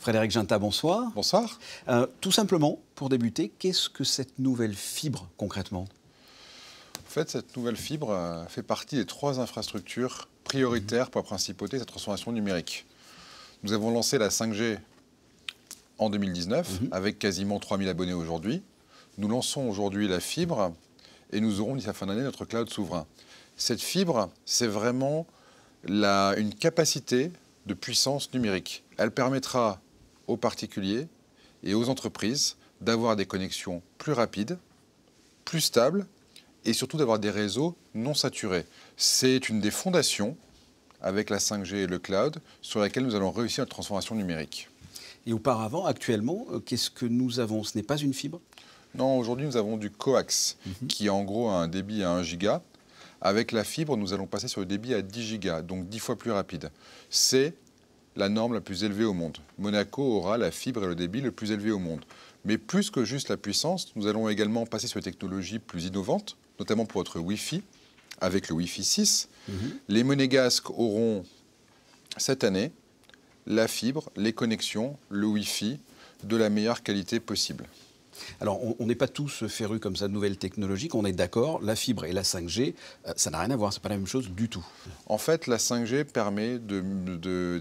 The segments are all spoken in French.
Frédéric Ginta, bonsoir. Bonsoir. Tout simplement, pour débuter, qu'est-ce que cette nouvelle fibre concrètement? En fait, cette nouvelle fibre fait partie des 3 infrastructures prioritaires pour la principauté et sa transformation numérique. Nous avons lancé la 5G en 2019, avec quasiment 3000 abonnés aujourd'hui. Nous lançons aujourd'hui la fibre et nous aurons d'ici la fin d'année notre cloud souverain. Cette fibre, c'est vraiment une capacité de puissance numérique. Elle permettra aux particuliers et aux entreprises d'avoir des connexions plus rapides, plus stables et surtout d'avoir des réseaux non saturés. C'est une des fondations, avec la 5G et le cloud, sur laquelle nous allons réussir notre transformation numérique. Et auparavant, actuellement, qu'est-ce que nous avons? Ce n'est pas une fibre? Non, aujourd'hui nous avons du coax, qui en gros a un débit à 1 giga. Avec la fibre, nous allons passer sur le débit à 10 gigas, donc 10 fois plus rapide. C'est la norme la plus élevée au monde. Monaco aura la fibre et le débit le plus élevé au monde. Mais plus que juste la puissance, nous allons également passer sur des technologies plus innovantes, notamment pour votre Wi-Fi, avec le Wi-Fi 6. Les Monégasques auront cette année la fibre, les connexions, le Wi-Fi de la meilleure qualité possible. Alors, on n'est pas tous férus comme ça de nouvelles technologies, on est d'accord, la fibre et la 5G, ça n'a rien à voir, c'est pas la même chose du tout. En fait, la 5G permet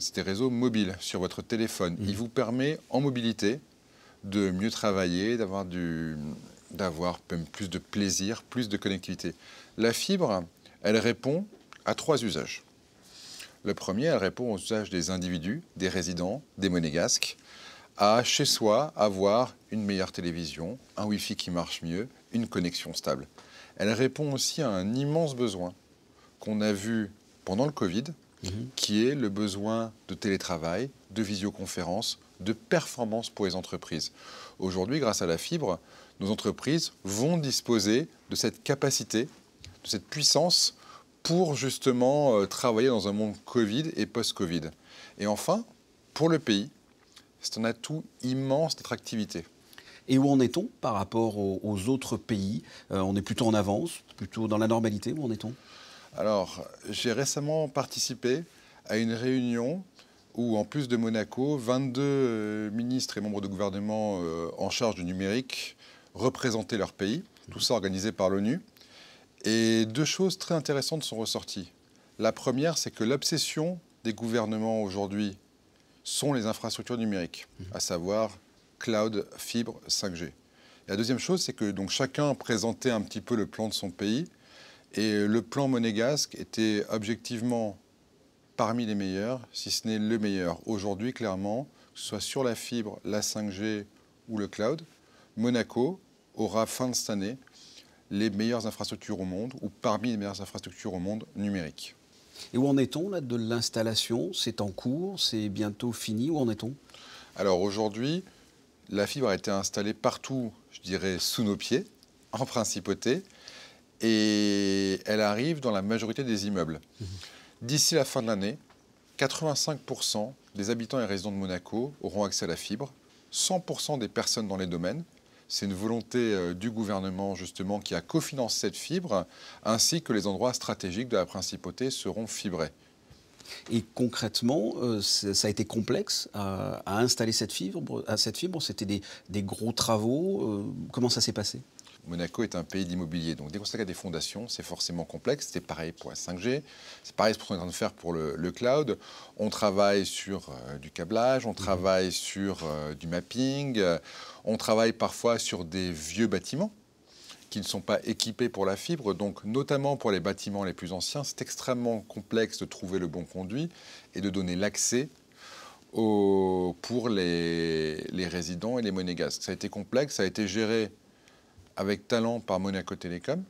c'est des réseaux mobiles sur votre téléphone. Il vous permet, en mobilité, de mieux travailler, d'avoir même plus de plaisir, plus de connectivité. La fibre, elle répond à 3 usages. Le premier, elle répond aux usages des individus, des résidents, des monégasques, à chez soi avoir une meilleure télévision, un Wi-Fi qui marche mieux, une connexion stable. Elle répond aussi à un immense besoin qu'on a vu pendant le Covid, qui est le besoin de télétravail, de visioconférence, de performance pour les entreprises. Aujourd'hui, grâce à la fibre, nos entreprises vont disposer de cette capacité, de cette puissance pour justement travailler dans un monde Covid et post-Covid. Et enfin, pour le pays, c'est un atout immense d'attractivité. Et où en est-on par rapport aux autres pays? On est plutôt en avance, plutôt dans la normalité, où en est-on? Alors, j'ai récemment participé à une réunion où, en plus de Monaco, 22 ministres et membres de gouvernement en charge du numérique représentaient leur pays, tout ça organisé par l'ONU. Et 2 choses très intéressantes sont ressorties. La première, c'est que l'obsession des gouvernements aujourd'hui sont les infrastructures numériques, à savoir cloud, fibre, 5G. Et la deuxième chose, c'est que donc, chacun présentait un petit peu le plan de son pays, et le plan monégasque était objectivement parmi les meilleurs, si ce n'est le meilleur. Aujourd'hui, clairement, que ce soit sur la fibre, la 5G ou le cloud, Monaco aura fin de cette année les meilleures infrastructures au monde, ou parmi les meilleures infrastructures au monde numériques. Et où en est-on là de l'installation? C'est en cours, c'est bientôt fini, où en est-on? Alors aujourd'hui, la fibre a été installée partout, je dirais, sous nos pieds, en principauté, et elle arrive dans la majorité des immeubles. D'ici la fin de l'année, 85% des habitants et résidents de Monaco auront accès à la fibre, 100% des personnes dans les domaines. C'est une volonté du gouvernement, justement, qui a cofinancé cette fibre, ainsi que les endroits stratégiques de la principauté seront fibrés. Et concrètement, ça a été complexe à installer cette fibre. C'était des gros travaux. Comment ça s'est passé? Monaco est un pays d'immobilier, donc dès qu'on s'attaque à des fondations, c'est forcément complexe. C'est pareil pour la 5G, c'est pareil pour ce qu'on est en train de faire pour le cloud. On travaille sur du câblage, on travaille sur du mapping, on travaille parfois sur des vieux bâtiments qui ne sont pas équipés pour la fibre. Donc, notamment pour les bâtiments les plus anciens, c'est extrêmement complexe de trouver le bon conduit et de donner l'accès pour les résidents et les monégasques. Ça a été complexe, ça a été géré avec talent par Monaco Télécom,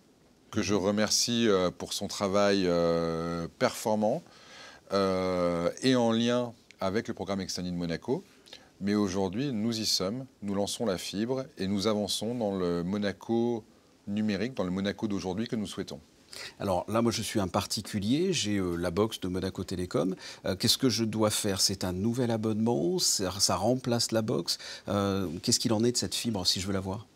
que je remercie pour son travail performant et en lien avec le programme Extended Monaco. Mais aujourd'hui, nous y sommes, nous lançons la fibre et nous avançons dans le Monaco numérique, dans le Monaco d'aujourd'hui que nous souhaitons. Alors là, moi, je suis un particulier, j'ai la box de Monaco Télécom. Qu'est-ce que je dois faire? C'est un nouvel abonnement? Ça remplace la box? Qu'est-ce qu'il en est de cette fibre si je veux la voir?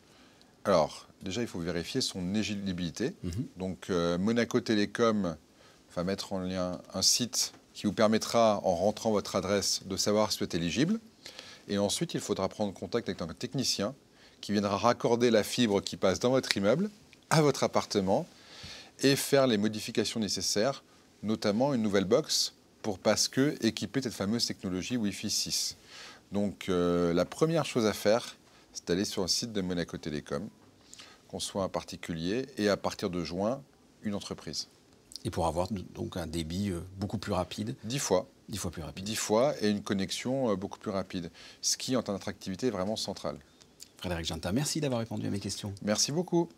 Alors, déjà, il faut vérifier son éligibilité. Donc, Monaco Télécom va mettre en lien un site qui vous permettra, en rentrant votre adresse, de savoir si vous êtes éligible. Et ensuite, il faudra prendre contact avec un technicien qui viendra raccorder la fibre qui passe dans votre immeuble à votre appartement et faire les modifications nécessaires, notamment une nouvelle box parce que équiper cette fameuse technologie Wi-Fi 6. Donc la première chose à faire, c'est d'aller sur le site de Monaco Télécom, qu'on soit un particulier et à partir de juin, une entreprise. Et pour avoir donc un débit beaucoup plus rapide. 10 fois. 10 fois plus rapide. 10 fois et une connexion beaucoup plus rapide. Ce qui, en termes d'attractivité, est vraiment central. Frédéric Ginta, merci d'avoir répondu à mes questions. Merci beaucoup.